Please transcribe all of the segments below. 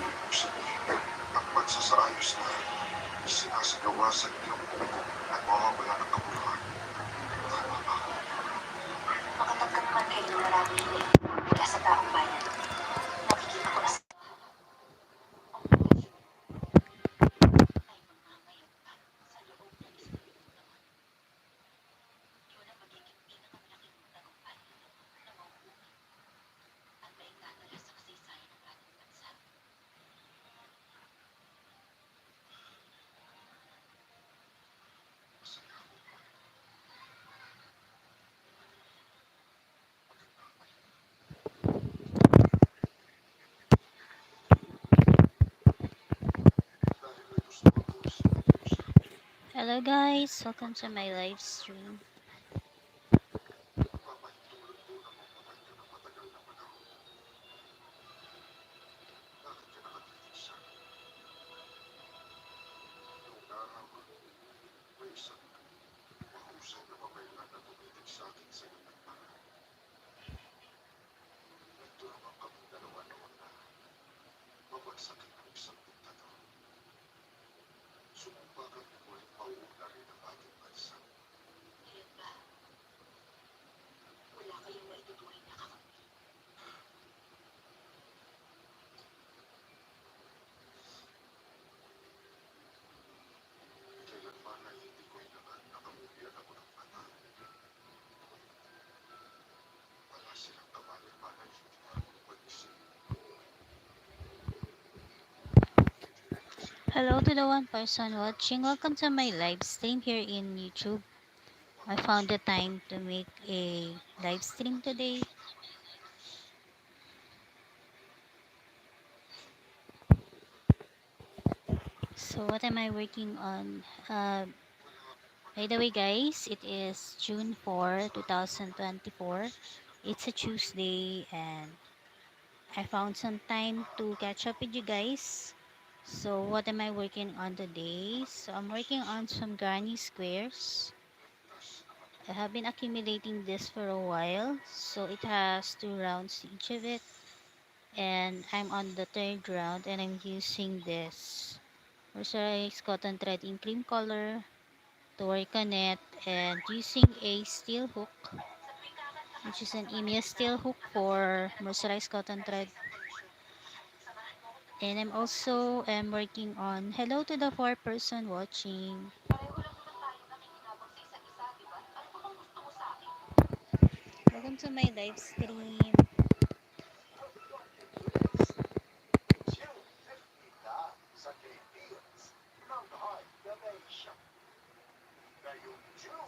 Ibig sabihin, ang pagsasayos na sinasagawa sa iyong buko at mawawala ng kabuluhan. Tama ba? Makatanggap man kayo ng maraming hindi mula sa taong bayan. Nakikita ko na sa Dahil ito sa pagtulis ng Diyos, Hello guys, welcome to my live stream. papahintulot po ng mamatay ka ng matagal na panahon. Bakit ka nakatitig sa akin? Noong araw, may isang mahusay na babaylan na tumitig sa akin sa iyong nagparaan. Nagtulungan kaming dalawa noon na mabagsakin ng isang diktador. Sumumbagan ni Kulit mauuna rin ang ating bansa. ngayon ba, wala kayong maituturing na kakampi. Kailanman ay hindi ko hinangad na kamuhian ako ng mata. Wala silang kamaliman ay hindi marunong mag-isip. Hello to the one person watching. Welcome to my live stream here in YouTube. I found the time to make a live stream today. So what am I working on? By the way guys, it is June 4, 2024. It's a Tuesday and I found some time to catch up with you guys. So what am I working on today? So I'm working on some granny squares. I have been accumulating this for a while. So it has two rounds each of it. And I'm on the third round and I'm using this mercerized cotton thread in cream color to work on it, and using a steel hook, which is an EMEA steel hook for mercerized cotton thread. And I'm also working on, hello to the 4 person watching. Pareho lang naman tayo nakikinabang sa isa't isa, di ba? Ano pa bang gusto mo sa akin? Welcome to my live stream.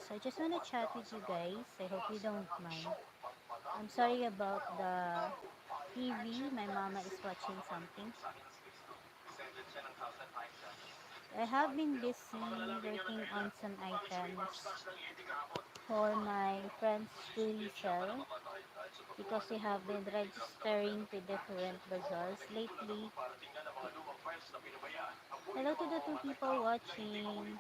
So I just want to chat with you guys. I hope you don't mind. I'm sorry about the TV. My mama is watching something. I have been busy working on some items for my friends to resell because we have been registering to different bazaars lately. Hello to the 2 people watching.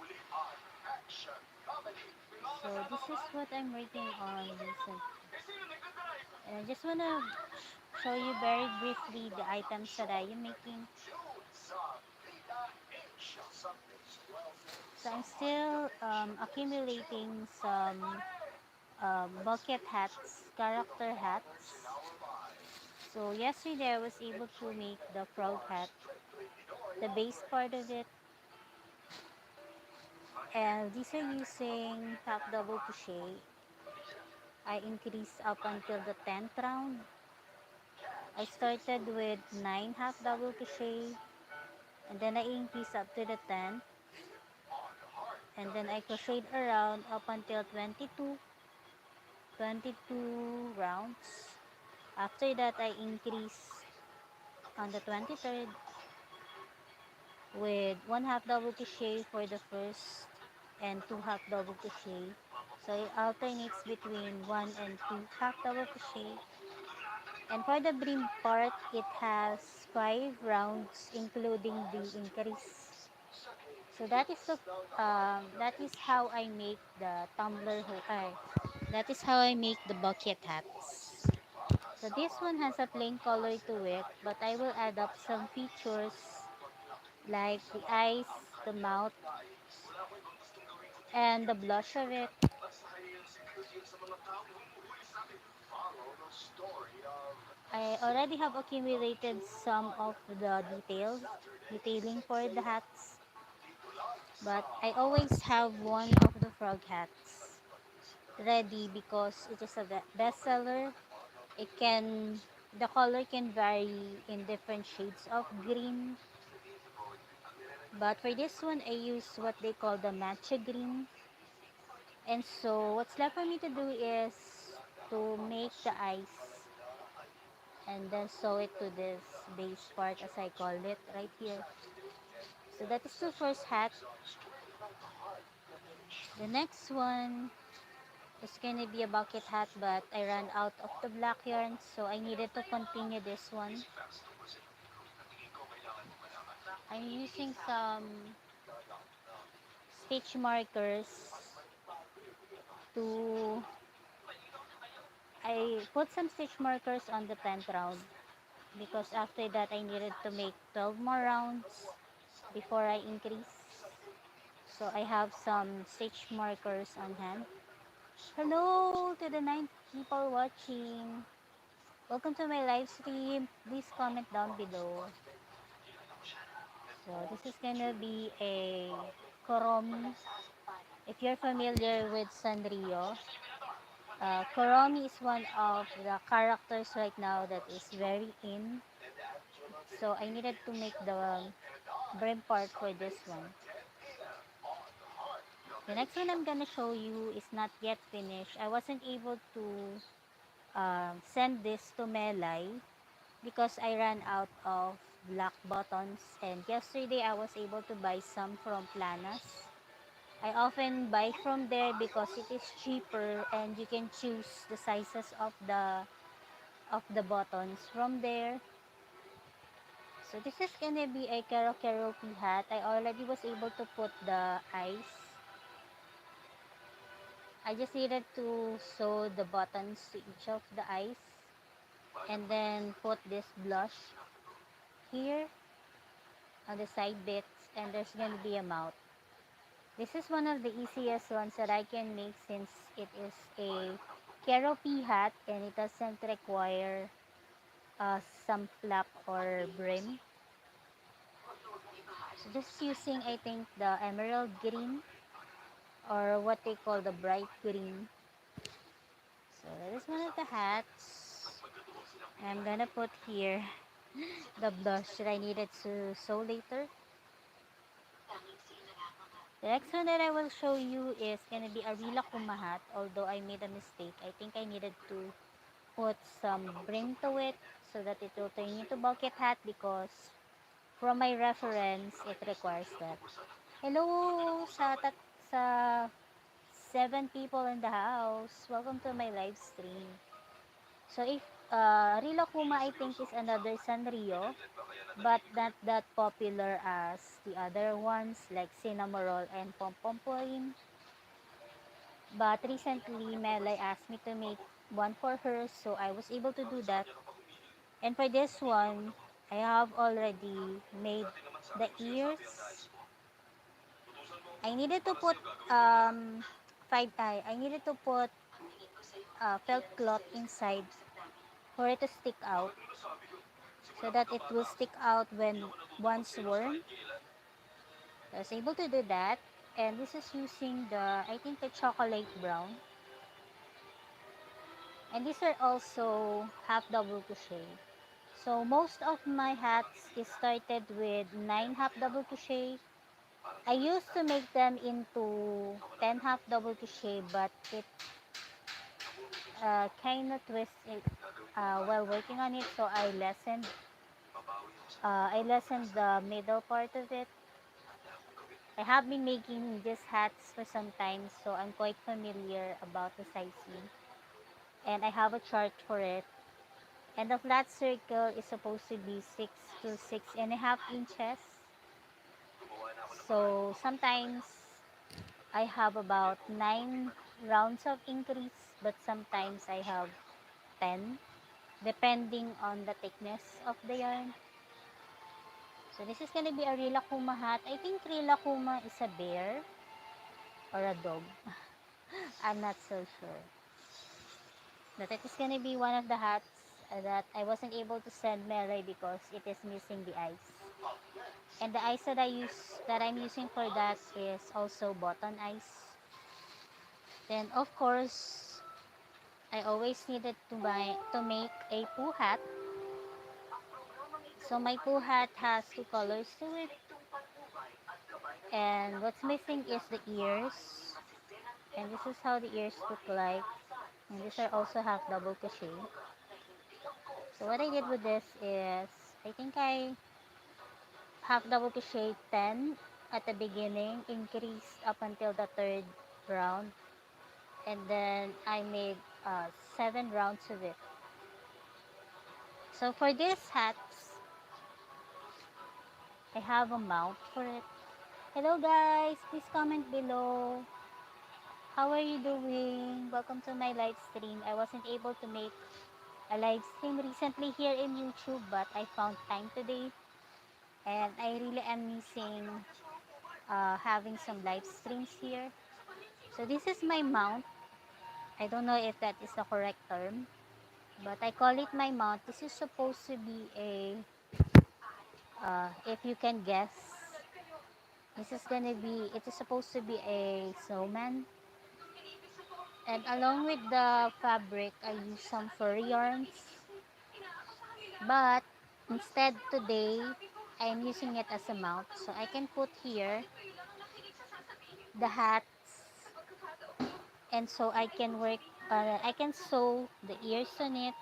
So this is what I'm working on recently. And I just wanna show you very briefly the items that I am making. So I'm still accumulating some bucket hats, character hats. So yesterday I was able to make the frog hat, the base part of it, and these are using half double crochet. I increased up until the 10th round. I started with 9 half double crochet, and then I increased up to the 10th, and then I crocheted around up until 22 rounds. After that I increased on the 23rd with 1 half double crochet for the first and 2 half double crochet. So it alternates between 1 and 2 half double crochet. And for the brim part, it has 5 rounds including the increase. So that is how I make the tumbler hook. That is how I make the bucket hats. So this one has a plain color to it, but I will add up some features like the eyes, the mouth, and the blush of it. I already have accumulated some of the detailing for the hats, but I always have one of the frog hats ready because it is a bestseller. It can the color can vary in different shades of green, but for this one I use what they call the matcha green. And so what's left for me to do is to make the eyes and then sew it to this base part as I call it right here. So that is the first hat. The next one is gonna be a bucket hat, but I ran out of the black yarn, so I needed to continue this one. I'm using some stitch markers to I put some stitch markers on the 10th round because after that I needed to make 12 more rounds before I increase. So I have some stitch markers on hand. Hello to the 9 people watching. Welcome to my live stream. Please comment down below. So this is gonna be a Koromi. If you're familiar with Sanrio, Koromi is one of the characters right now that is very in. So I needed to make the brim part for this one. The next one I'm gonna show you is not yet finished. I wasn't able to send this to Melai because I ran out of black buttons, and yesterday I was able to buy some from Planas. I often buy from there because it is cheaper and you can choose the sizes of the buttons from there. So this is gonna be a karaoke hat. I already was able to put the eyes. I just needed to sew the buttons to each of the eyes and then put this blush here on the side bits, and there's gonna be a mouth. This is one of the easiest ones that I can make since it is a karaoke hat and it doesn't require some flap or brim. So just using I think the emerald green or what they call the bright green. So that is one of the hats. I'm gonna put here the blush that I needed to sew later. The next one that I will show you is gonna be a Rila Kuma hat, although I made a mistake. I think I needed to put some brim to it so that it will turn into bucket hat because from my reference, it requires that. Hello sa 7 people in the house. Welcome to my live stream. So if Rila Kuma I think is another Sanrio, but not that popular as the other ones like Cinnamoroll and Pompomporin. But recently, Melay asked me to make one for her, so I was able to do that. And for this one, I have already made the ears. I needed to put I needed to put felt cloth inside for it to stick out, so that it will stick out when once worn. I was able to do that, and this is using the I think the chocolate brown, and these are also half double crochet. So most of my hats is started with 9 half double crochet. I used to make them into 10 half double crochet, but it kind of twisted while working on it, so I lessened the middle part of it. I have been making these hats for some time, so I'm quite familiar about the sizing, and I have a chart for it. And the flat circle is supposed to be 6 to 6.5 inches. So sometimes I have about 9 rounds of increase, but sometimes I have 10. depending on the thickness of the yarn. So this is gonna be a Rilakuma hat. I think Rilakuma is a bear or a dog. I'm not so sure. But it is gonna be one of the hats that I wasn't able to send Mele because it is missing the ice. And the ice that I'm using for that is also button ice. Then of course I always needed to make a poo hat. So my poo hat has two colors to it. And what's missing is the ears. And this is how the ears look like. And these are also half double crochet. So what I did with this is, I think I half double crochet 10 at the beginning, increased up until the third round, and then I made 7 rounds of it. So for these hats, I have a mount for it. Hello guys, please comment below. How are you doing? Welcome to my live stream. I wasn't able to make a live stream recently here in YouTube, but I found time today, and I really am missing having some live streams here. So this is my mount. I don't know if that is the correct term, but I call it my mount. This is supposed to be a, if you can guess, it is supposed to be a snowman. And along with the fabric, I use some fur yarns. But instead today, I'm using it as a mount. So I can put here the hats, and so I can sew the ears on it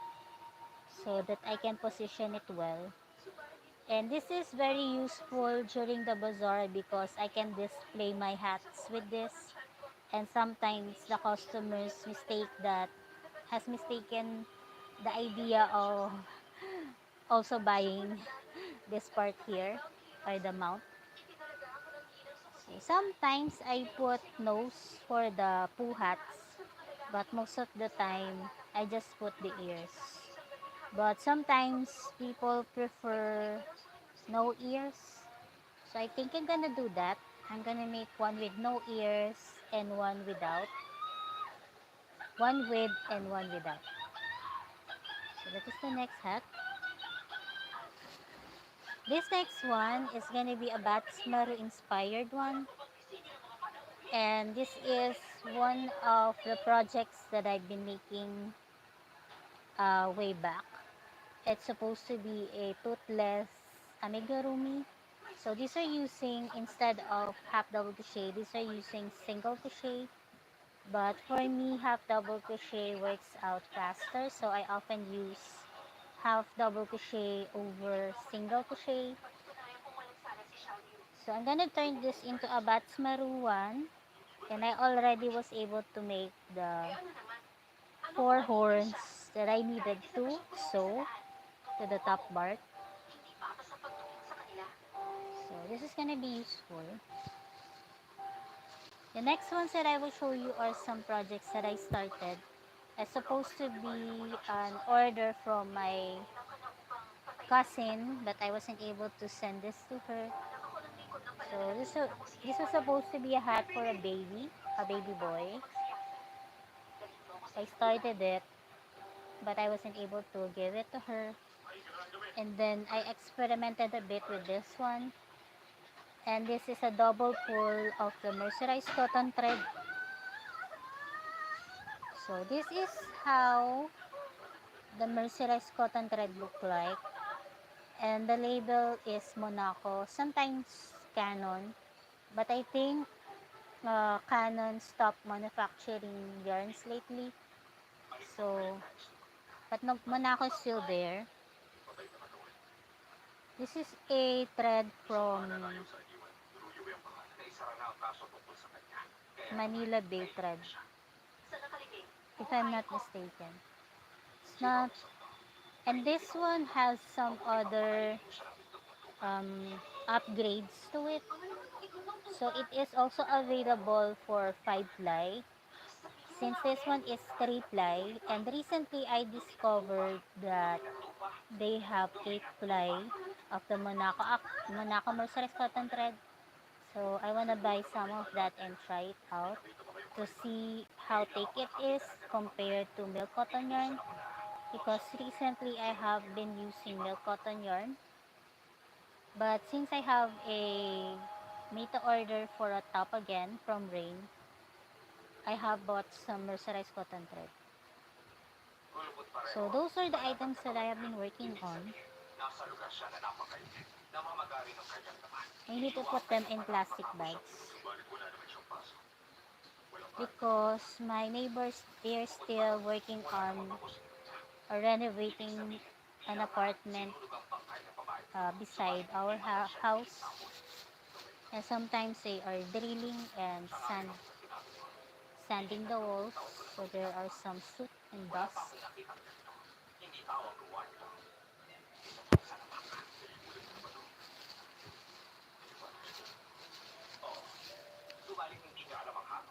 so that I can position it well. And this is very useful during the bazaar because I can display my hats with this. And sometimes the customers has mistaken the idea of also buying this part here, or the mount. So sometimes I put nose for the poo hats, but most of the time I just put the ears. But sometimes people prefer no ears. So I think I'm gonna do that. I'm gonna make one with no ears and one without. One with and one without. So that is the next hat. This next one is gonna be a Batsmaru inspired one. And this is one of the projects that I've been making way back. It's supposed to be a toothless amigurumi. So these are using, instead of half double crochet, these are using single crochet. But for me, half double crochet works out faster, so I often use half double crochet over single crochet. So I'm gonna turn this into a Batsmaru one, and I already was able to make the 4 horns that I needed to sew to the top part. So this is gonna be useful. The next ones that I will show you are some projects that I started. It's supposed to be an order from my cousin, but I wasn't able to send this to her. So this was supposed to be a hat for a baby boy. I started it, but I wasn't able to give it to her. And then I experimented a bit with this one. And this is a double pull of the mercerized cotton thread. So this is how the mercerized cotton thread look like. And the label is Monaco, sometimes Canon. But I think Canon stopped manufacturing yarns lately. So, but no, Monaco is still there. This is a thread from Manila Bay thread, if I'm not mistaken. It's not, and this one has some other upgrades to it. So it is also available for 5 ply. since this one is 3 ply, and recently I discovered that they have 8 ply of the Monaco mercerized cotton thread. So I wanna buy some of that and try it out to see how thick it is compared to milk cotton yarn, because recently I have been using milk cotton yarn, but since I have a made to order for a top again from Rain, I have bought some mercerized cotton thread. So those are the items that I have been working on. I need to put them in plastic bags because my neighbors, they're still working on renovating an apartment beside our house, and sometimes they are drilling and sanding the walls, so there are some soot and dust.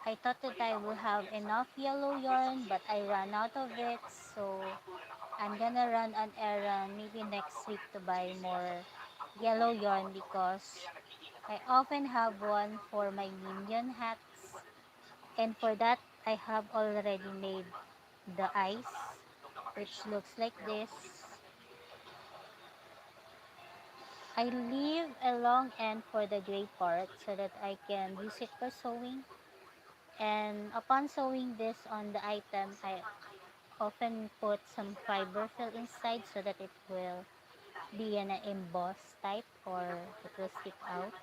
I thought that I will have enough yellow yarn, but I ran out of it, so I'm gonna run an errand maybe next week to buy more yellow yarn, because I often have one for my minion hats, and for that I have already made the eyes, which looks like this. I leave a long end for the gray part so that I can use it for sewing, and upon sewing this on the item, I often put some fiber fill inside so that it will be an embossed type, or it will stick out.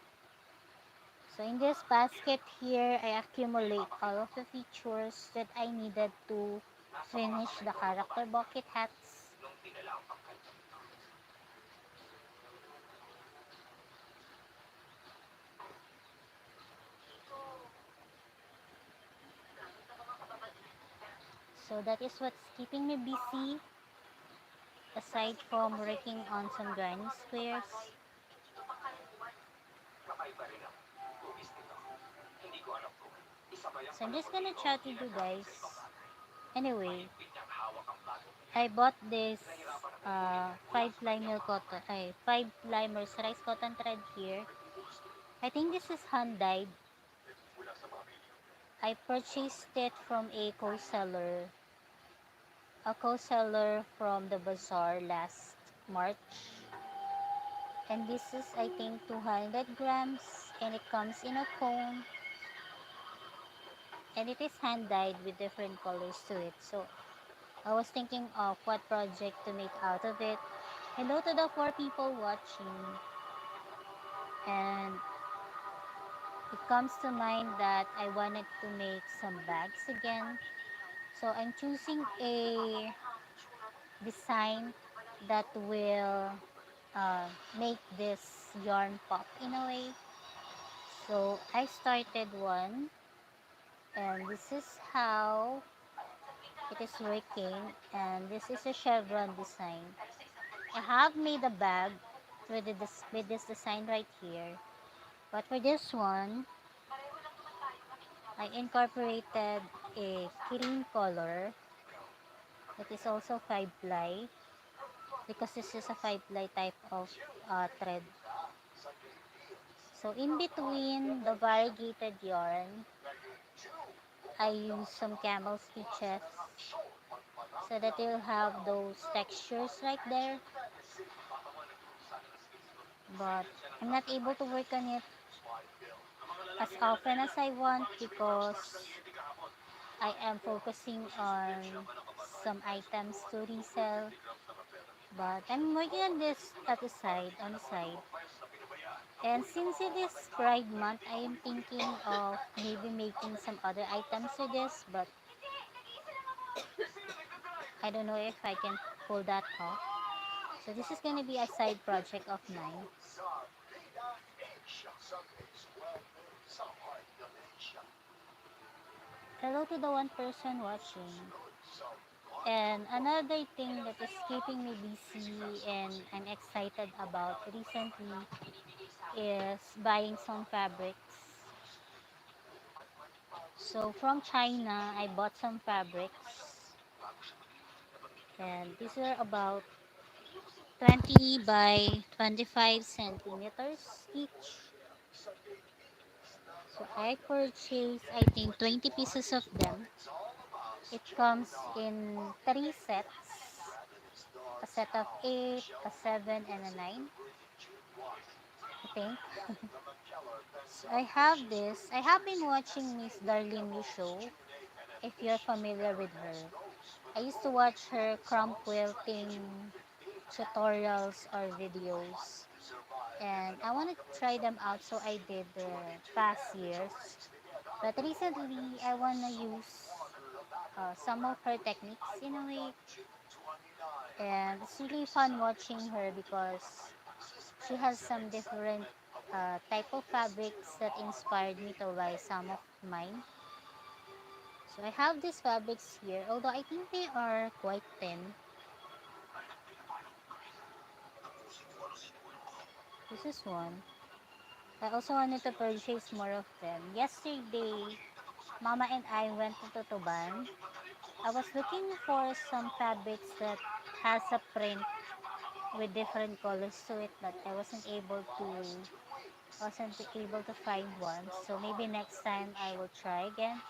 So in this basket here, I accumulate all of the features that I needed to finish the character bucket hats. So that is what's keeping me busy, aside from working on some granny squares. So I'm just gonna chat with you guys. Anyway, I bought this 5 ply milk cotton, 5 ply mercerized cotton thread here. I think this is hand dyed. I purchased it from a co-seller from the bazaar last March. And this is, I think, 200 grams, and it comes in a cone, and it is hand dyed with different colors to it. So I was thinking of what project to make out of it. Hello to the 4 people watching. And it comes to mind that I wanted to make some bags again. So I'm choosing a design that will make this yarn pop in a way. So I started one, and this is how it is working, and this is a chevron design. I have made a bag with this design right here, but for this one I incorporated a cream color that is also 5 ply, because this is a 5 ply type of thread. So in between the variegated yarn, I use some camel stitches so that you'll have those textures right there. But I'm not able to work on it as often as I want, because I am focusing on some items to resell. But I'm working on this at the side. And since it is Pride Month, I am thinking of maybe making some other items with this, but I don't know if I can pull that off. So this is going to be a side project of mine. Hello to the one person watching. And another thing that is keeping me busy and I'm excited about recently is buying some fabrics. So from China, I bought some fabrics, and these are about 20 by 25 centimeters each. So I purchased, I think, 20 pieces of them. It comes in three sets, a set of 8, a 7, and a 9, I think. So I have this. I have been watching Miss Darlene show, if you're familiar with her. I used to watch her crumb quilting tutorials or videos, and I want to try them out, so I did the past years. But recently, I want to use some of her techniques in a way, and it's really fun watching her because she has some different type of fabrics that inspired me to buy some of mine. So I have these fabrics here, although I think they are quite thin. This is one. I also wanted to purchase more of them. Yesterday, Mama and I went to Tutuban. I was looking for some fabrics that has a print with different colors to it, but I wasn't able to find one. So maybe next time I will try again.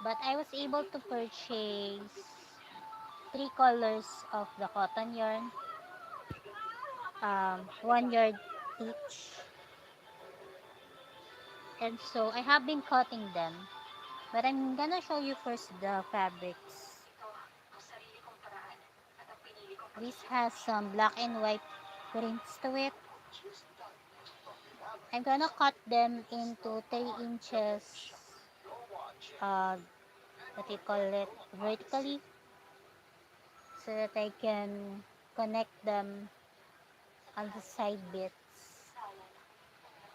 But I was able to purchase three colors of the cotton yarn, 1 yard each. And so I have been cutting them. But I'm gonna show you first the fabrics. This has some black and white prints to it. I'm gonna cut them into 3 inches, uh, what do you call it, vertically, so that I can connect them on the side bits.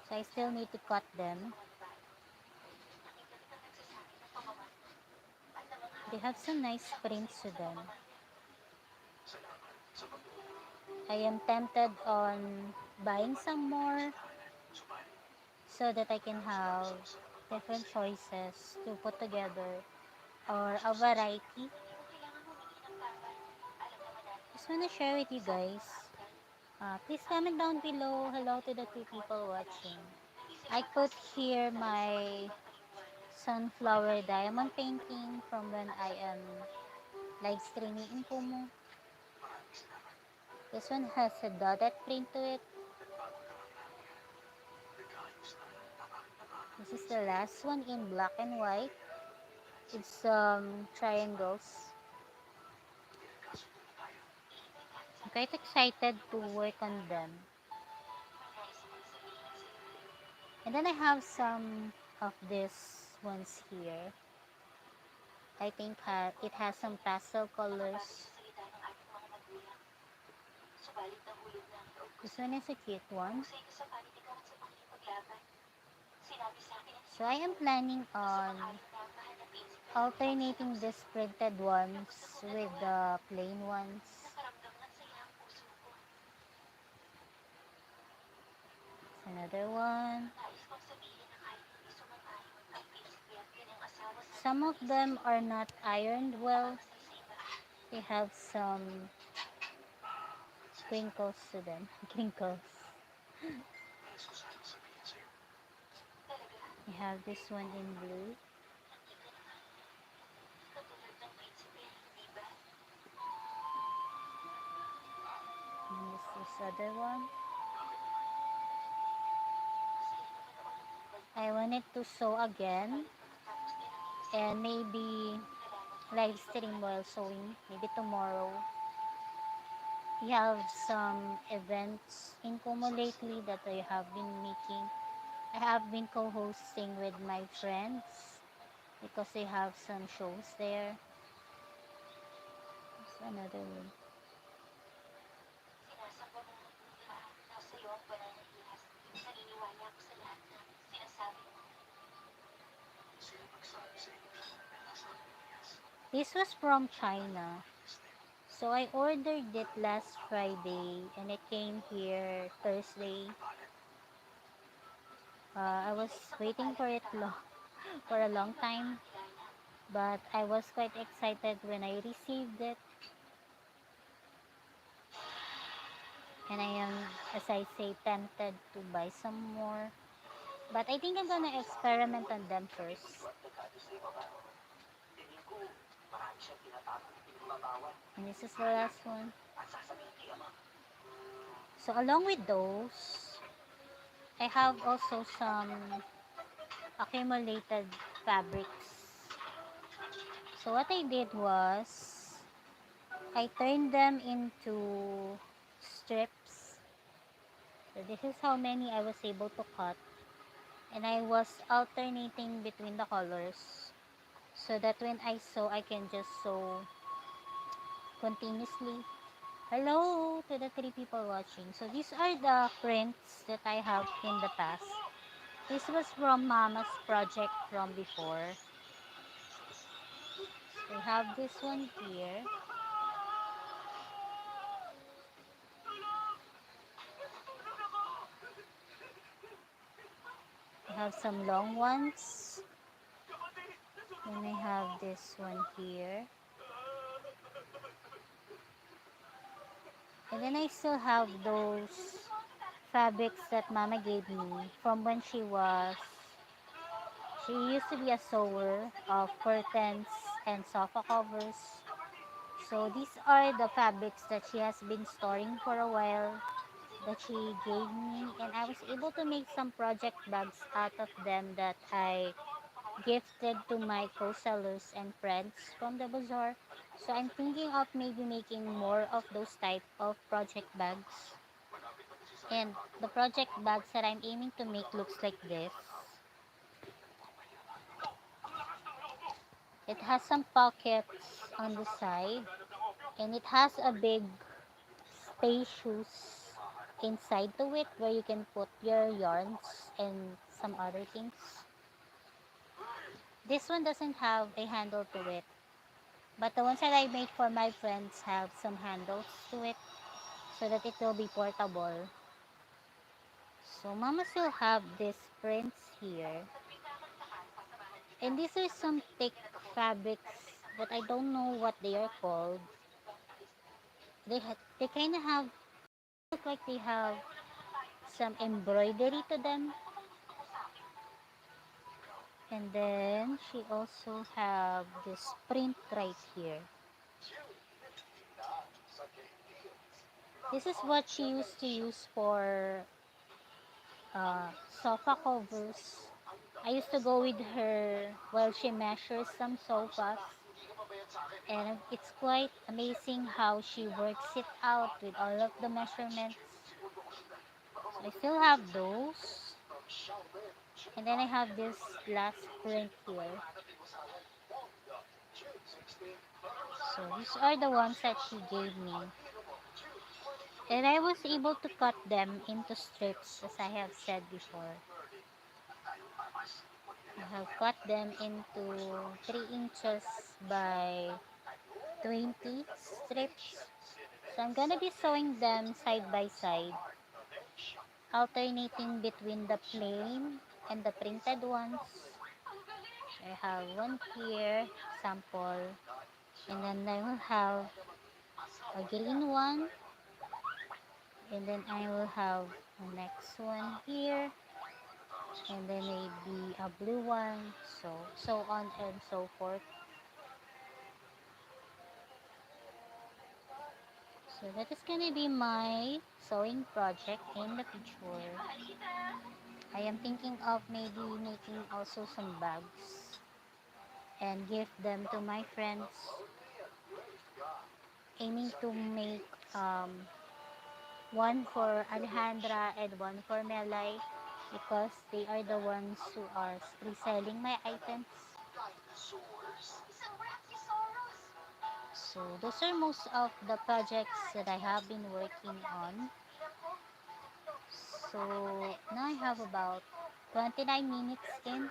So I still need to cut them. They have some nice prints to them. I am tempted on buying some more so that I can have different choices to put together or a variety. Just wanna share with you guys. Please comment down below. Hello to the two people watching. I put here my sunflower diamond painting from when I am live streaming in Kumu. This one has a dotted print to it. This is the last one in black and white. It's triangles. I'm quite excited to work on them. And then I have some of these ones here. I think it has some pastel colors. This one is a cute one. So I am planning on alternating these printed ones with the plain ones. Another one. Some of them are not ironed well. They have some crinkles to them. Crinkles. We have this one in blue. And this other one. I wanted to sew again and maybe live stream while sewing. Maybe tomorrow. We have some events in Como lately that I have been making. I have been co-hosting with my friends because they have some shows there. That's another one. This was from China. So I ordered it last Friday and it came here Thursday. I was waiting for it long for a long time, but I was quite excited when I received it, and I am, as I say, tempted to buy some more. But I think I'm gonna experiment on them first. And this is the last one. So along with those, I have also some accumulated fabrics. So what I did was I turned them into strips. So this is how many I was able to cut, and I was alternating between the colors so that when I sew I can just sew continuously. Hello to the 3 people watching. So these are the prints that I have in the past. This was from Mama's project from before. So I have this one here. I have some long ones. Then I have this one here. And then I still have those fabrics that Mama gave me from when she used to be a sewer of curtains and sofa covers. So these are the fabrics that she has been storing for a while that she gave me, and I was able to make some project bags out of them that I gifted to my co-sellers and friends from the bazaar. So I'm thinking of maybe making more of those type of project bags. And the project bags that I'm aiming to make looks like this. It has some pockets on the side, and it has a big spacious inside to it where you can put your yarns and some other things. This one doesn't have a handle to it, but the ones that I made for my friends have some handles to it so that it will be portable. So Mama still have these prints here. And these are some thick fabrics that I don't know what they are called. They kind of have look like they have some embroidery to them. And then she also have this print right here. This is what she used to use for sofa covers. I used to go with her while she measures some sofas, and it's quite amazing how she works it out with all of the measurements. So I still have those, and then I have this last print here. So these are the ones that she gave me, and I was able to cut them into strips as I have said before. I have cut them into 3 inches by 20 strips. So I'm gonna be sewing them side by side, alternating between the plain and the printed ones. I have one here, sample, and then I will have a green one, and then I will have the next one here, and then maybe a blue one, so on and so forth. So that is gonna be my sewing project in the future. I am thinking of maybe making also some bags and give them to my friends, aiming to make one for Alejandra and one for Melay because they are the ones who are reselling my items. So those are most of the projects that I have been working on. So now I have about 29 minutes in.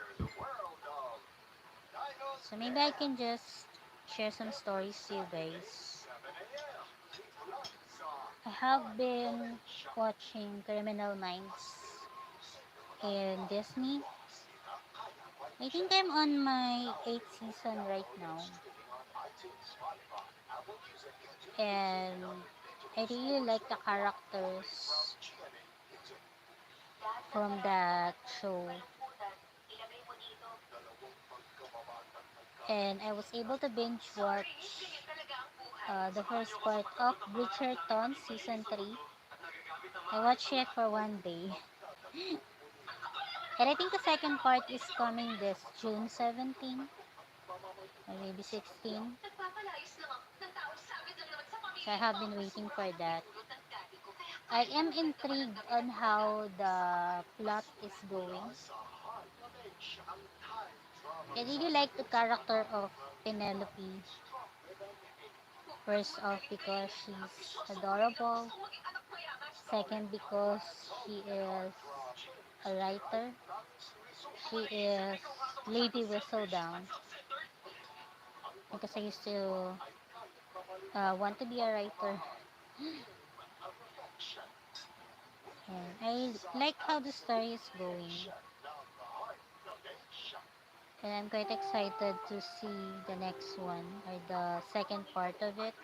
So maybe I can just share some stories to you guys. I have been watching Criminal Minds in Disney. I think I'm on my 8th season right now. And I really like the characters from that show. And I was able to binge watch the first part of Bridgerton season 3. I watched it for one day. And I think the second part is coming this June 17 or maybe 16. So I have been waiting for that. I am intrigued on how the plot is going. I really like the character of Penelope. First off, because she's adorable. Second, because she is a writer. She is Lady Whistledown. Because I used to want to be a writer. And I like how the story is going. And I'm quite excited to see the next one or the second part of it.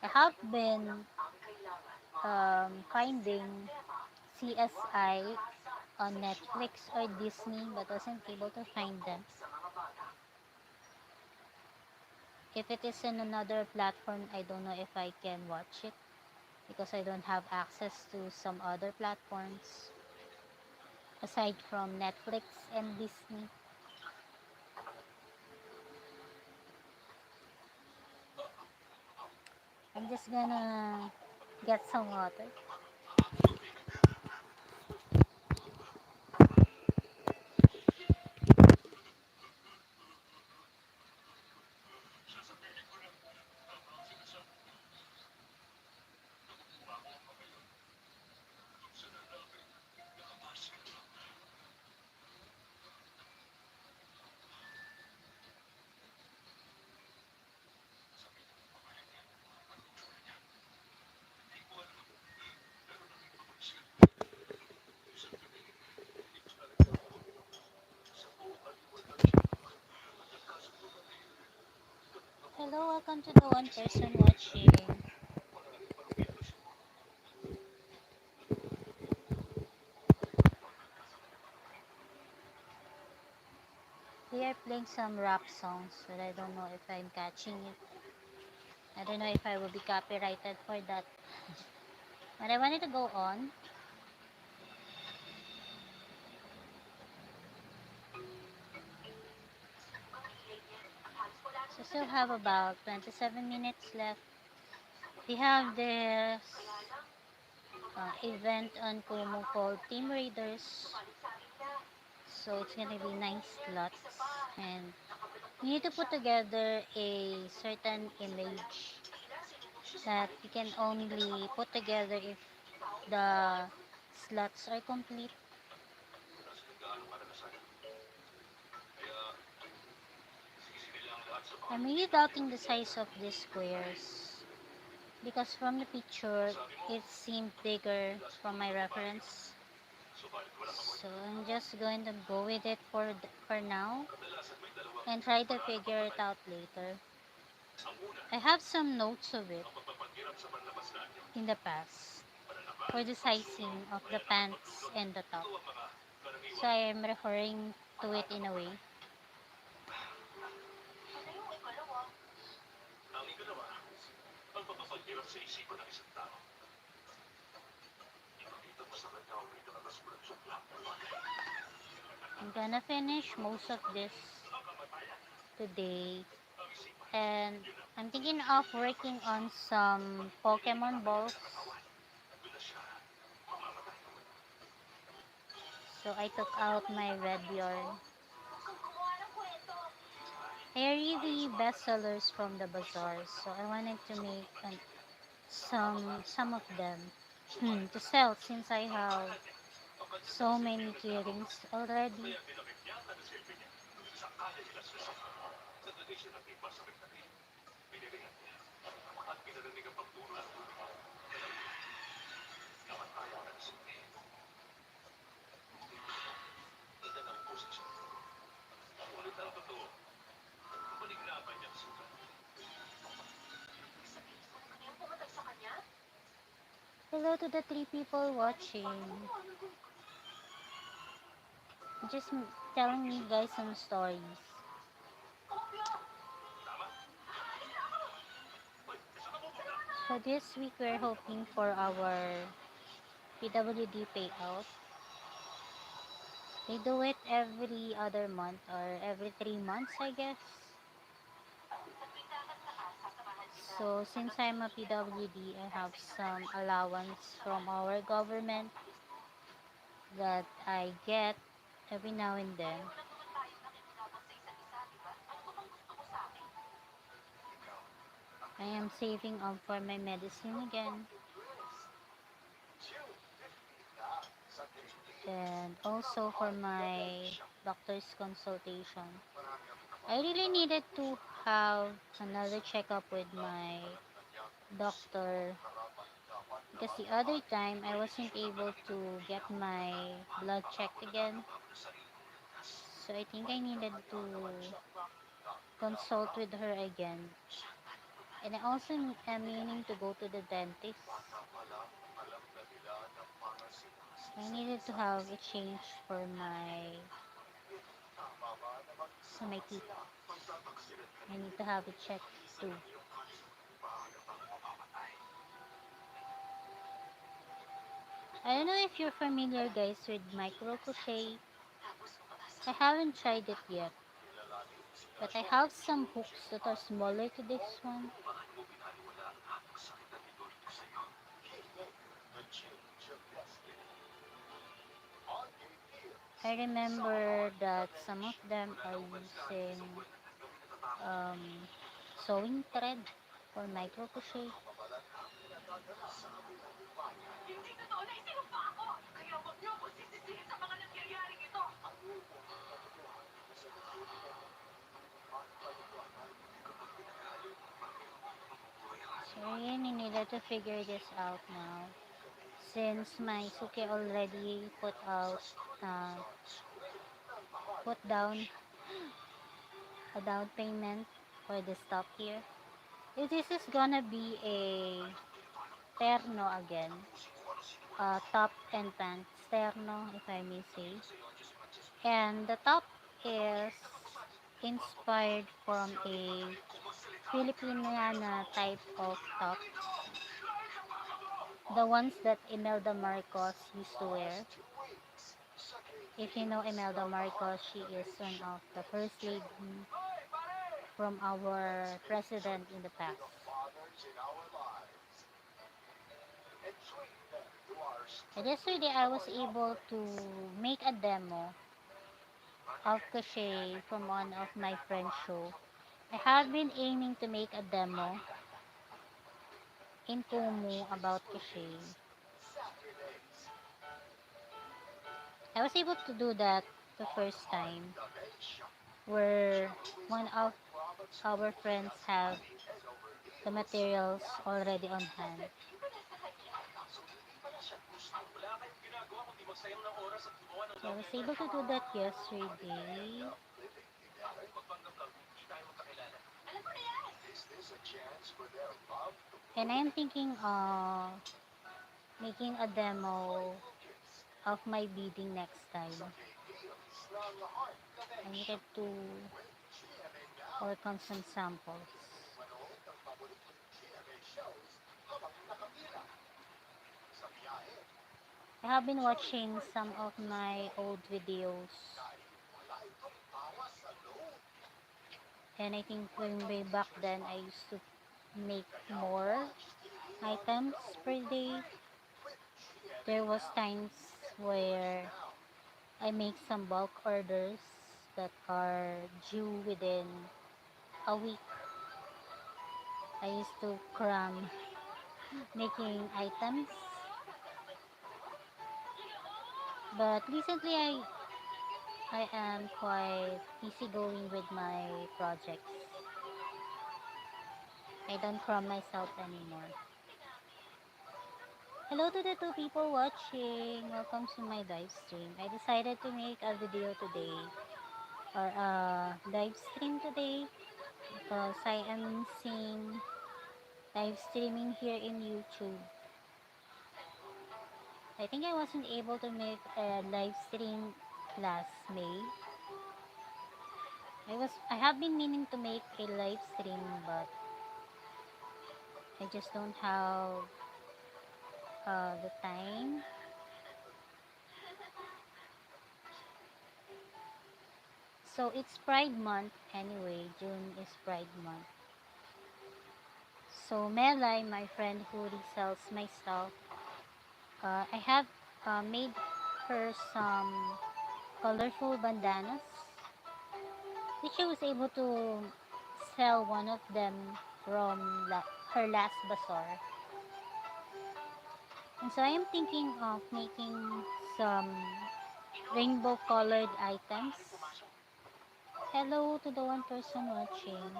I have been finding CSI on Netflix or Disney but wasn't able to find them. If it is in another platform, I don't know if I can watch it because I don't have access to some other platforms aside from Netflix and Disney. I'm just gonna get some water. Hello, welcome to the one person watching. We are playing some rap songs, but I don't know if I'm catching it. I don't know if I will be copyrighted for that. But I wanted to go on. So still have about 27 minutes left. We have this event on Kumu called Team Raiders. So it's gonna be 9 slots, and you need to put together a certain image that you can only put together if the slots are complete. I'm really doubting the size of these squares because from the picture it seemed bigger from my reference. So I'm just going to go with it for now and try to figure it out later. I have some notes of it in the past for the sizing of the pants and the top. So I am referring to it in a way. I'm gonna finish most of this today, and I'm thinking of working on some Pokemon balls. So I took out my red yarn. They are really bestsellers from the bazaars, so I wanted to make some of them to sell since I have so many keyrings already. Hello to the three people watching. Just telling me guys some stories. So this week we're hoping for our PWD payout. They do it every other month or every 3 months, I guess. So since I'm a PWD, I have some allowance from our government that I get every now and then. I am saving up for my medicine again and also for my doctor's consultation. I really needed to have another checkup with my doctor because the other time I wasn't able to get my blood checked again. So I think I needed to consult with her again. And I also am meaning to go to the dentist. I needed to have a change for my teeth. I need to have it checked too. I don't know if you're familiar guys with micro crochet. I haven't tried it yet, but I have some hooks that are smaller to this one. I remember that some of them are using um, sewing thread for micro crochet. So I really needed to figure this out now. Since my Suki already uh, put down a down payment for the stock here. If this is gonna be a terno again, top and pants terno if I may say. And the top is inspired from a Filipiniana type of top. The ones that Imelda Marcos used to wear. If you know Imelda Marcos, she is one of the first lady from our president in the past. And yesterday I was able to make a demo of crochet from one of my friend's show. I have been aiming to make a demo in Kumu about crochet. I was able to do that the first time where one of our friends have the materials already on hand. So I was able to do that yesterday. And I am thinking of making a demo of my beading next time. I needed to work on some samples. I have been watching some of my old videos and I think way back then I used to make more items per day. There was times where I make some bulk orders that are due within a week. I used to cram making items, but recently I am quite easygoing with my projects. I don't cram myself anymore. Hello to the two people watching. Welcome to my live stream. I decided to make a video today or a live stream today because I am seeing live streaming here in YouTube. I think I wasn't able to make a live stream last May. I have been meaning to make a live stream, but I just don't have the time. So it's Pride Month anyway. June is Pride Month. So Melai, my friend who resells my stuff, I have made her some colorful bandanas, which she was able to sell one of them from her last bazaar. And so I am thinking of making some rainbow colored items. Hello to the one person watching.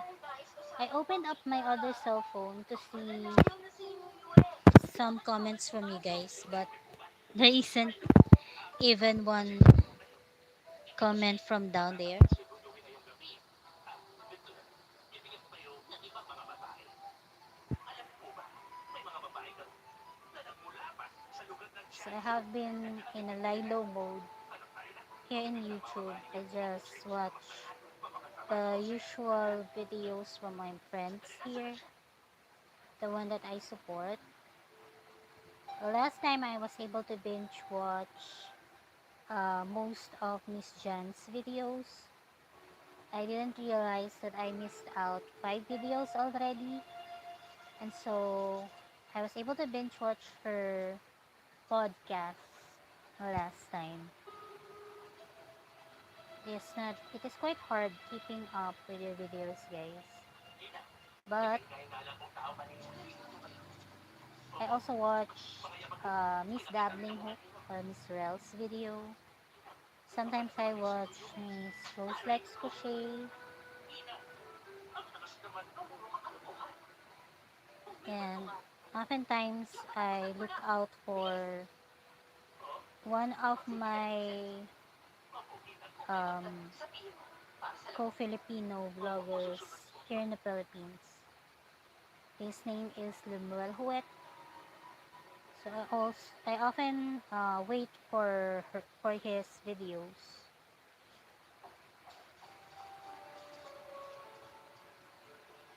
I opened up my other cell phone to see some comments from you guys, but there isn't even one comment from down there. So I have been in a lie-low mode here in YouTube. I just watch the usual videos from my friends here, the one that I support. The last time I was able to binge watch most of Miss Jan's videos. I didn't realize that I missed out 5 videos already, and so I was able to binge watch her podcast last time. It is quite hard keeping up with your videos, guys. But I also watch Miss Dabbling Hook or Miss Rel's video. Sometimes I watch Miss Rose Likes Crochet, and oftentimes I look out for one of my um, co-Filipino vloggers here in the Philippines. His name is Lemuel Huet. So I often wait for his videos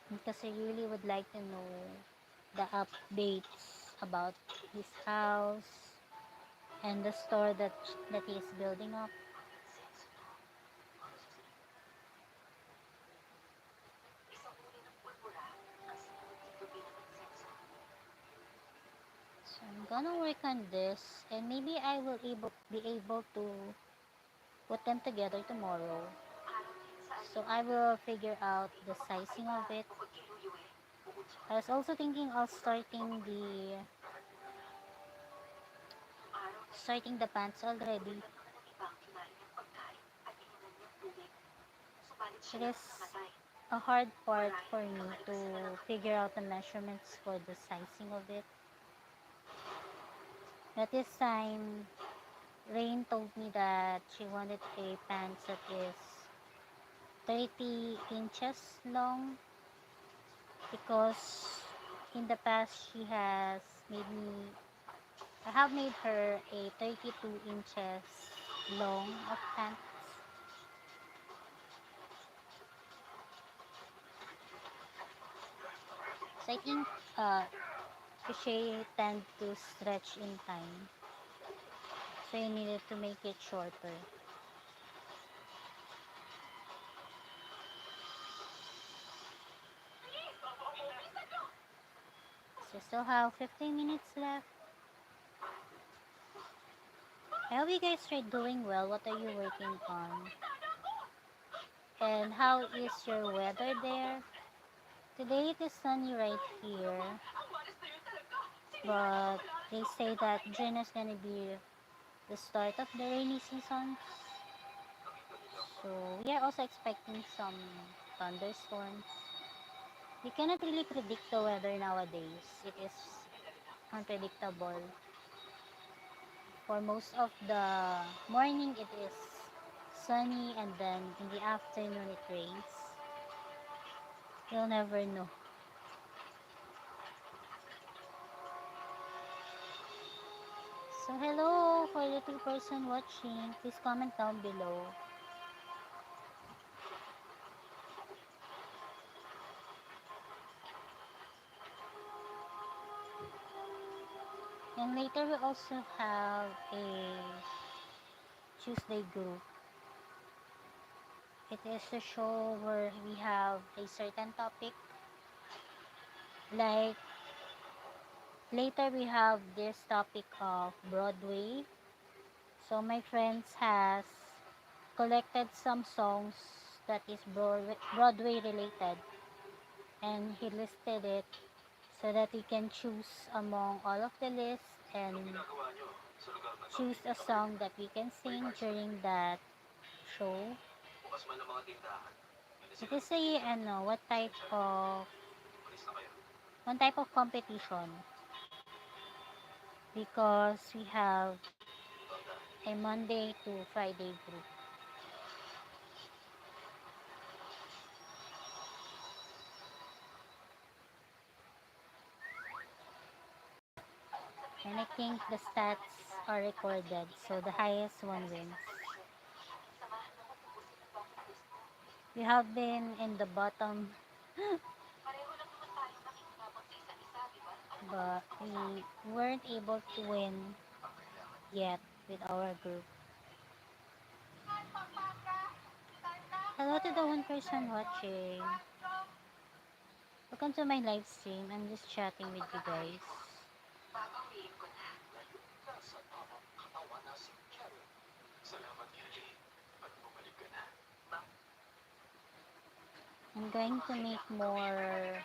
because I really would like to know the updates about his house and the store that he is building up. So I'm gonna work on this, and maybe I will be able to put them together tomorrow. So I will figure out the sizing of it. I was also thinking of starting the pants already. It is a hard part for me to figure out the measurements for the sizing of it. But this time, Rain told me that she wanted a pants that is 30 inches long because in the past made me I have made her a 32 inches long of pants. So I think crochet tend to stretch in time. So I needed to make it shorter. So still have 15 minutes left. I hope you guys are doing well. What are you working on? And how is your weather there? Today it is sunny right here, but they say that June is gonna be the start of the rainy season. So we are also expecting some thunderstorms. We cannot really predict the weather nowadays. It is unpredictable. For most of the morning it is sunny, and then in the afternoon it rains. You'll never know. So So hello for the two person watching. Please comment down below. And later we also have a Tuesday group. It is a show where we have a certain topic. Like later we have this topic of Broadway. So my friends has collected some songs that is Broadway related, and he listed it so that we can choose among all of the list and choose a song that we can sing during that show. It is a what type of competition, because we have a Monday to Friday group. And I think the stats are recorded, so the highest one wins. We have been in the bottom, but we weren't able to win yet with our group. Hello to the one person watching. Welcome to my live stream. I'm just chatting with you guys. I'm going to make more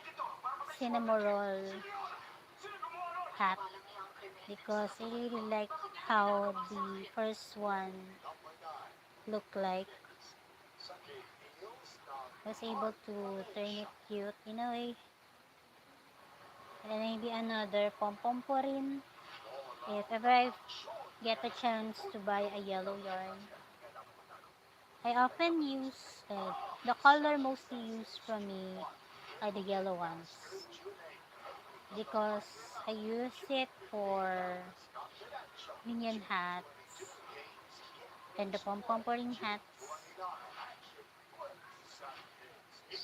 cinnamon roll hat because I really like how the first one looked like. I was able to turn it cute in a way. And maybe another pom-pom po rin if ever I get a chance to buy a yellow yarn. I often use the color mostly used from me are the yellow ones because I use it for minion hats and the pom-pom po rin hats.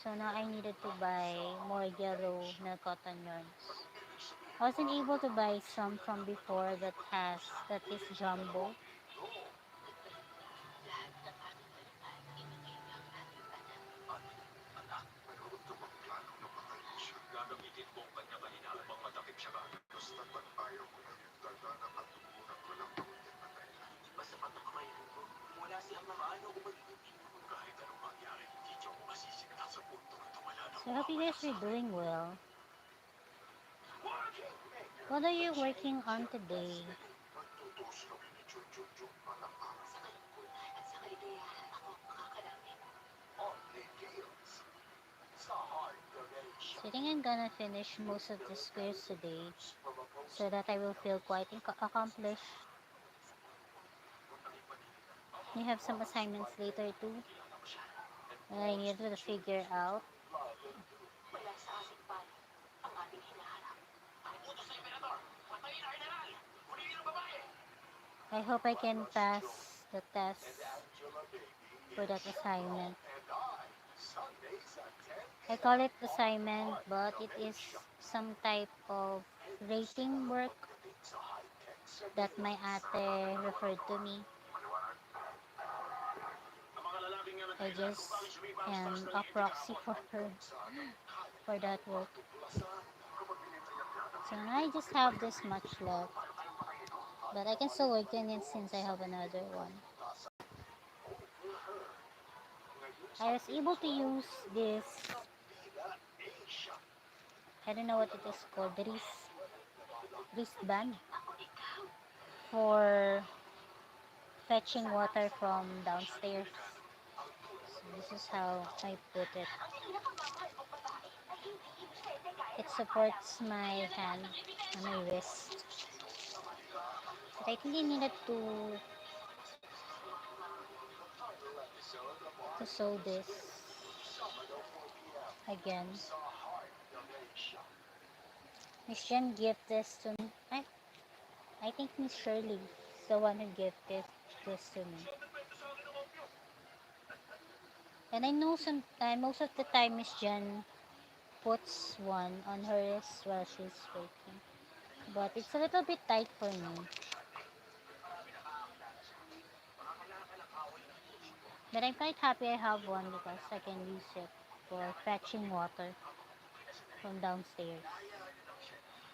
So now I needed to buy more yellow nail cotton yarns. I wasn't able to buy some from before that is jumbo. Mayroon ka bang plano na patayin siya? Gagamitin ko ang kanyang kahinaan matakip siya agad. Basta pag ayaw ko na yung dagana at tumunan ko lang gawin yan na dahilan. Hindi ba sapat ang kamayan ko? Wala siyang makaano kung magiging mo. Kahit anong mangyari, hindi niyo ako masisigla sa punto na tumala ng So I hope you guys are doing well. What are you working on today? Magtutuos kami ni Chun malang araw. Sa kalipunan at sa kaligayahan ako makakalamin. Only deals sa heart duration. So I think I'm gonna finish most of the squares today so that I will feel quite accomplished. We have some assignments later too that I need to figure out. Wala sa ating panig ang ating hinaharap. Ang utos sa emperador, patayin ang general! Kunin ang babae! I hope I can pass the test for that assignment. I call it assignment, but it is some type of rating work that my ate referred to me. I just am a proxy for her for that work. So now I just have this much left, but I can still work on it since I have another one. I was able to use this, I don't know what it is called, wristband for fetching water from downstairs. So this is how I put it. It supports my hand and my wrist. But I think I needed to sew this again. Miss Jen gave this to me. I think Miss Shirley is the one who gifted this to me. And I know most of the time Miss Jen puts one on her wrist while she's working. But it's a little bit tight for me. But I'm quite happy I have one because I can use it for fetching water from downstairs.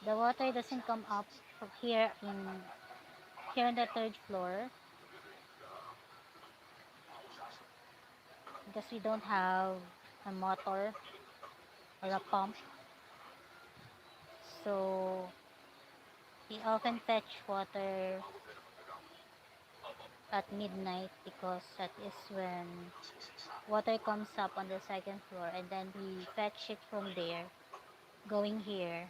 The water doesn't come up from here on the third floor because we don't have a motor or a pump. So we often fetch water at midnight because that is when water comes up on the second floor and then we fetch it from there going here.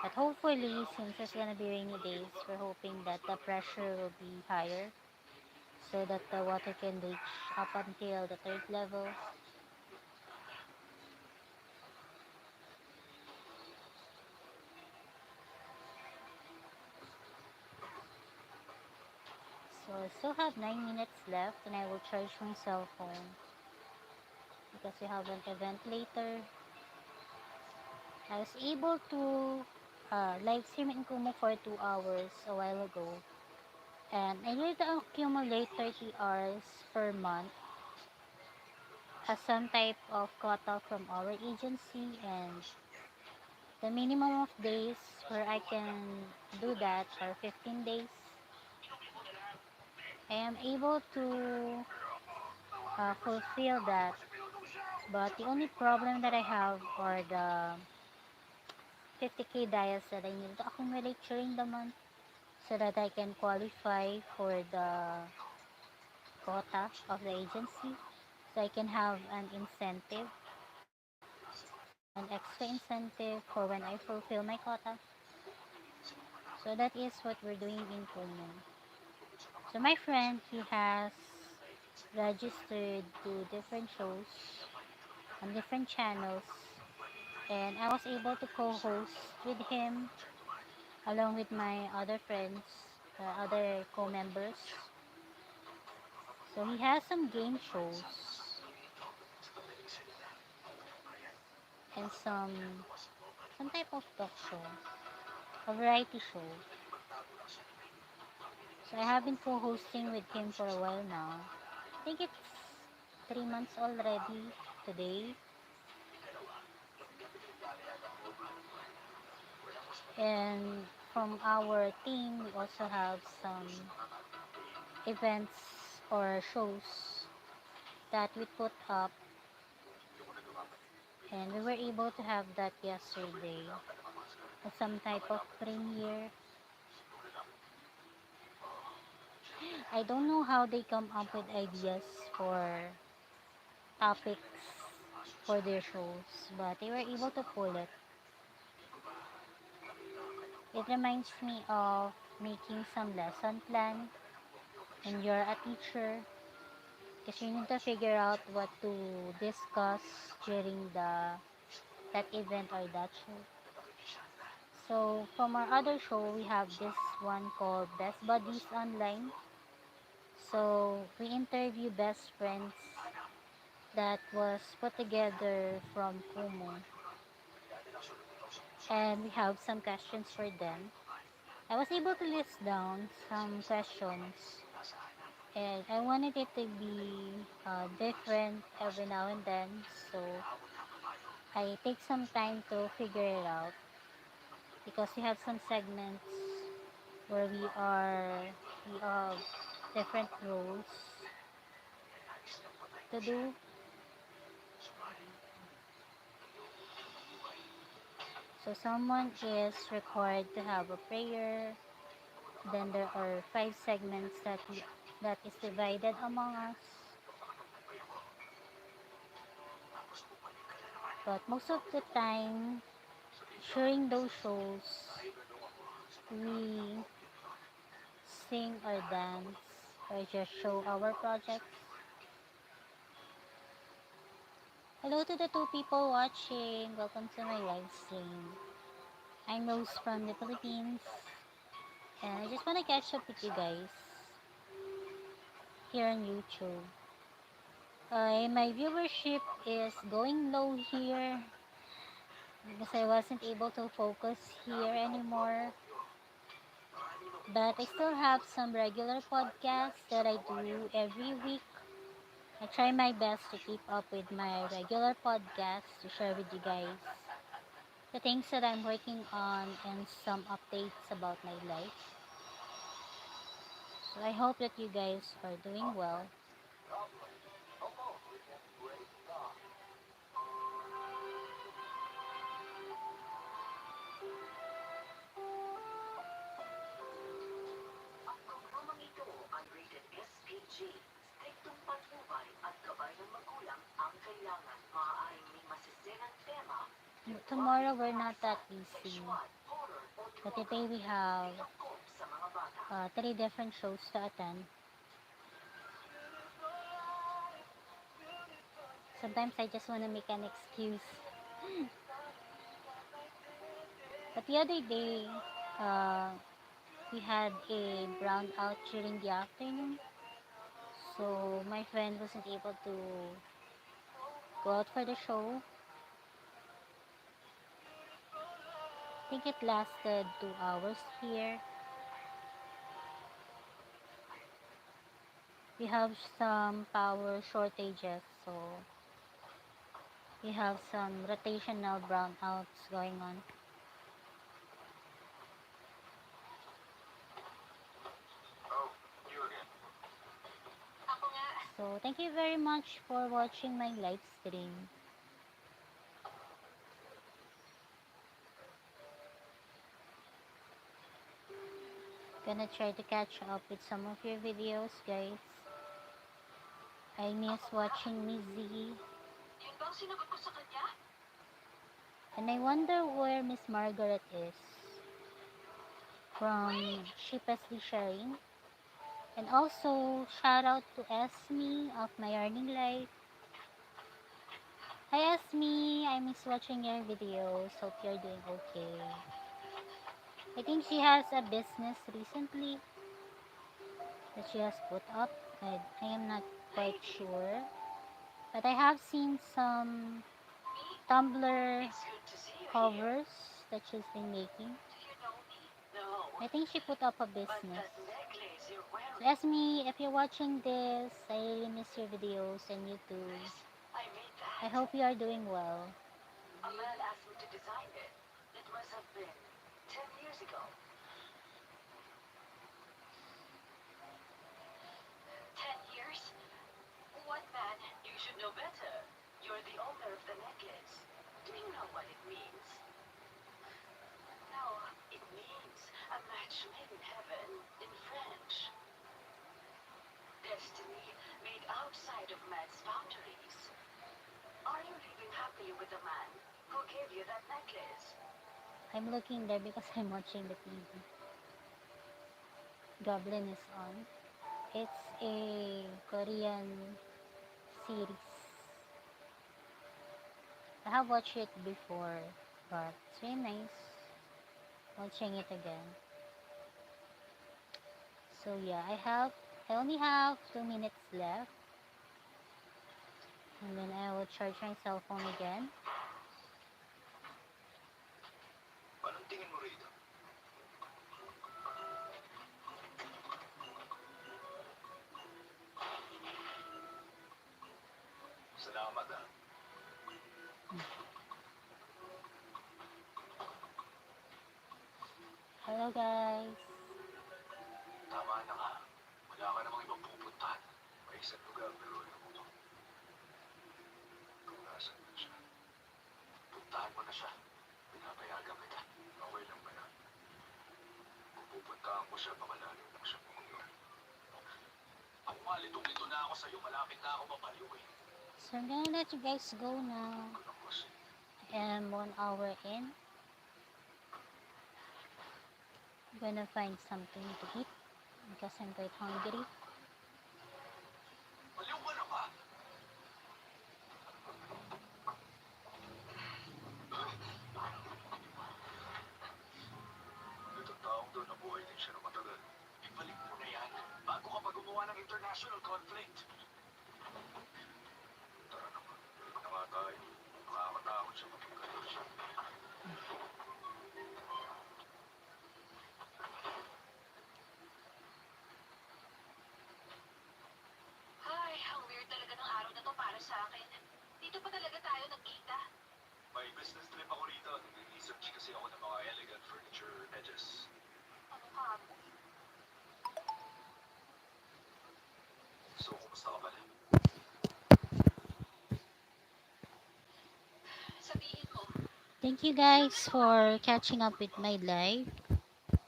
But hopefully, since it's gonna be rainy days, we're hoping that the pressure will be higher so that the water can reach up until the third level. So I still have 9 minutes left and I will charge my cell phone because we have an event later. I was able to live stream in Kumu for 2 hours a while ago. And I need to accumulate 30 hours per month as some type of quota from our agency, and the minimum of days where I can do that are 15 days. I am able to fulfill that, but the only problem that I have are the 50k dials that I need to accumulate during the month so that I can qualify for the quota of the agency, so I can have an incentive, an extra incentive for when I fulfill my quota. So that is what we're doing in Kumu. So my friend, he has registered to different shows on different channels, and I was able to co-host with him along with my other friends, other co-members. So he has some game shows and some type of talk show, a variety show. So I have been co-hosting with him for a while now. I think it's 3 months already today. And from our team, we also have some events or shows that we put up, and we were able to have that yesterday as some type of premiere. I don't know how they come up with ideas for topics for their shows, but they were able to pull it. It reminds me of making some lesson plan when you're a teacher, because you need to figure out what to discuss during the that event or that show. So from our other show, we have this one called Best Buddies Online. So we interview best friends that was put together from Kumu, and we have some questions for them. I was able to list down some questions, and I wanted it to be different every now and then. So I take some time to figure it out because we have some segments where we have different roles to do. So someone is required to have a prayer. Then there are 5 segments that is divided among us. But most of the time during those shows, we sing or dance or just show our projects. Hello to the two people watching. Welcome to my live stream. I'm Rose from the Philippines, and I just want to catch up with you guys here on YouTube. My viewership is going low here because I wasn't able to focus here anymore. But I still have some regular podcasts that I do every week. I try my best to keep up with my regular podcasts to share with you guys the things that I'm working on and some updates about my life. So I hope that you guys are doing well. Ang programang ito ay rated SPG. Striktong patnubay at gabay ng magulang ang kailangan. Maaaring may masiserang tema, Tomorrow we're not that busy, sexual, horror o but trauma. today we have Angkop sa mga bata. three different shows to attend. Sometimes I just want to make an excuse. But the other day, uh, we had a brownout during the afternoon. So my friend wasn't able to go out for the show. I think it lasted 2 hours here. We have some power shortages, so we have some rotational brownouts going on. Oh, you again. Ako nga. So thank you very much for watching my live stream. Gonna try to catch up with some of your videos, guys. I miss watching Mizzy. Yun bang sinagot ko sa kanya? And I wonder where Miss Margaret is. From Sheepishly Sharing. And also, shout out to Esme of My Earning Life. Hi Esme, I miss watching your videos. Hope you're doing okay. I think she has a business recently that she has put up. I am not quite sure. But I have seen some Tumblr It's good to see you here. covers that she's been making. Do you know me? No. I think she put up a But business. that necklace you're So wearing. Esme, if you're watching this, I really miss your videos and you too. I made that. I hope you are doing well. A man asked me to design it. It must have been 10 years ago. 10 years? What man? You should know better. You're the owner of the necklace. Do you know what it means? No, it means a match made in heaven in French. Destiny made outside of man's boundaries. Are you living happily with the man who gave you that necklace? I'm looking there because I'm watching the TV. Goblin is on. It's a Korean series. I have watched it before, but it's very nice watching it again. So yeah, I only have 2 minutes left. And then I will charge my cell phone again. Anong tingin mo rito? Salamat ah. Hello guys. Tama na nga. Wala ka namang ibang pupuntahan. May isang lugar pero alam mo. Kung nasan na siya. Puntahan mo na siya. Pinapayagan kita. Okay lang ba yan? Kung pupuntahan ko siya, pakalalim lang siya pumunta. Ako nga, litong-lito na ako sa'yo. Malapit na ako mapaliw eh. So I'm gonna let you guys go now. Ako lang kasi. I am 1 hour in. I'm gonna find something to eat because I'm quite hungry. Maliw ka na ba? international conflict. Tara naman, balik na nga tayo. Nakakatakot siya kapag ganun siya. Ay, ang weird talaga ng araw na to para sa akin. Dito pa talaga tayo nagkita. May business trip ako rito. Nag-research kasi ako ng mga elegant furniture edges. Ano ka mo? So, kumusta ka pala? Sabihin mo, Thank you guys for catching up with my life.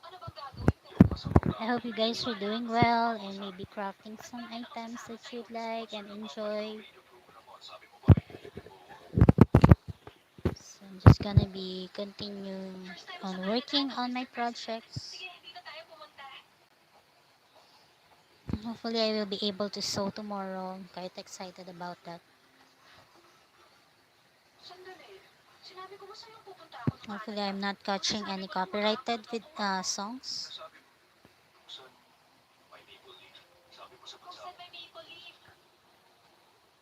ano bang gagawin mo? Yung masamang I lalo. hope you guys are doing well and maybe crafting some items that you'd like and enjoy. Sabi mo ba, iibig mo ako? So I'm just gonna be continuing First time mo sa on Canada, working no, on my Mr. President? projects. Sige, dito tayo pumunta. Hopefully I will be able to sew tomorrow. I'm quite excited about that. Sandali. Sinabi ko ba sa'yo pupunta ako ng Hopefully Canada? I'm not catching any copyrighted songs. Nasabi mo, kung saan may maple leaf. Sabi mo sa Kung bansa saan mo. may maple leaf.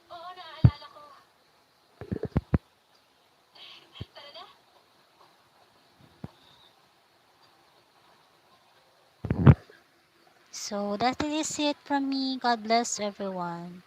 Oo, naalala ko. Tara na. So that is it from me. God bless everyone.